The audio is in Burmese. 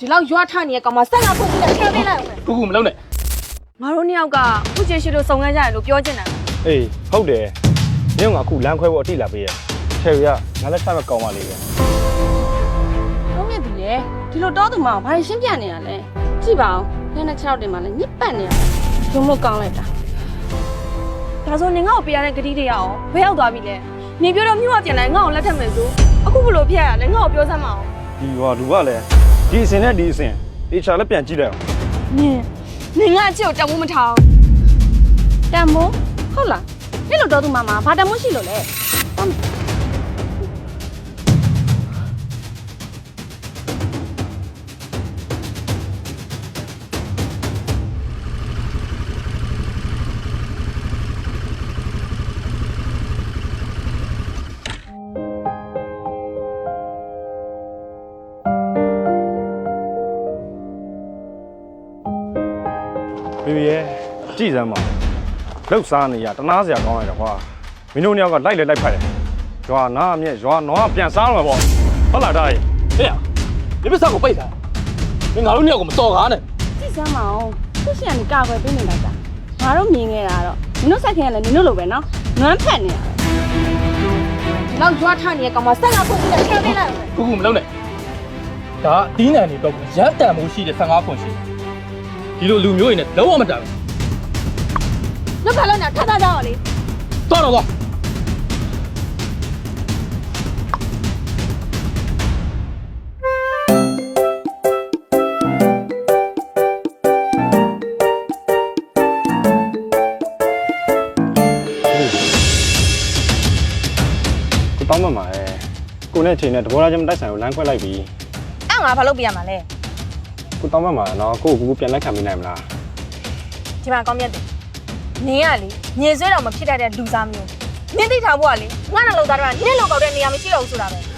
ဒီလောက်ရွာထနေရကောင်မဆက်လာဖို့ပြီးတော့ထဲပေးလိုက်အောင် ကူမလုံးနဲ့ ငါတို့နှစ်ယောက်ကခုကျေရှိလို့စုံစမ်းကြရလို့ပြောချင်တာ အေးဟုတ်တယ်မင်းကအခုလမ်းခွဲဖို့အတိလာပေးရထဲရငါလက်ချမဲ့ကောင်းပါလေပဲ ဟုတ်ရဲ့သူလေဒီလိုတော့သူမအောင်ဘာရှင်းပြနေရလဲကြည့်ပါဦးလက်နဲ့6တင်မှလည်းညစ်ပတ်နေရရုံလို့ကောင်းလိုက်တာ ဒါဆိုနေငါ့ကိုပေးရတဲ့ဂတိတွေရအောင်ဘယ်ရောက်သွားပြီလဲနေပြောတော့မြို့ကပြန်လိုက်ငါ့ကိုလက်ထပ်မယ်ဆိုအခုဘလို့ဖျက်ရလဲငါ့ကိုပြောစမ်းမအောင် ဒီဟောလူကလည်းဒီအစင်နဲ့ဒီအစင်အေချာလည်းပြန်ကြည့်လိုက်အောင် နေငါ့အချစ်ကိုတမိုးမထောင် တန်မိုးဟုတ်လားဒီလိုတော့သူမမဘာတန်မိုးရှိလို့လဲ ဘေဘီရဲ့ကြည့်စမ်းပါလောက်စားနေရတနာစရာကောင်းလိုက်တော့ကွာမင်းတို့နှစ်ယောက်ကလိုက်လေလိုက်ဖက်တယ်ရွာနာအမြက်ရွာနွားပြန်စားတော့မှာပေါ့ဟုတ်လားဒါကြီး ဟဲ့ဒီပစ္စကိုပိတ်တာမင်းငါတို့နှစ်ယောက်ကိုမတော်ကားနဲ့ ကြည့်စမ်းမအောင်သူ့ရှင်ကနေကာကွယ်ပေးနေလိုက်တာငါတို့မြင်ခဲ့တာတော့နင်တို့ဆက်ခင်ကလည်းနင်တို့လိုပဲနော်နွမ်းဖက်နေရ ဒီလောက်ရွာထနေရကောင်မဆက်လာဖို့ပြီးတော့ထဲပေးလိုက်အောင် ကူမလုံးနဲ့ဒါအဒီနန်တွေတော့ရမ်းတန်မှုရှိတဲ့15ခွန်ရှိဒီလိုလူမျိုးတွေနဲ့လုံးဝမတန်ဘူး လက်ဖက်လုံးနဲ့ထပ်ထကြအောင်လေ တော်တော့ ကိုတောင်းမှမှာကိုနဲ့ချိန်နဲ့တဘောလားချင်းမတိုက်ဆိုင်ကိုလမ်းခွဲလိုက်ပြီ အဲ့ငါဘာလုပ်ပြရမှာလဲ ကိုတောင်းမှမှာတော့ကိုကူပြန်လက်ခံမိနိုင်မလား ဒီမှာကောင်းမြတ်တယ်နင်းကလေညင်ဆွဲတော့မဖြစ်တတ်တဲ့လူစားမျိုးနင်းသိထားဖို့ကလေငါ့နှလုံးသားထဲမှာနင်းလောက်ကောက်တဲ့နေရာမရှိတော့ဘူးဆိုတာပဲ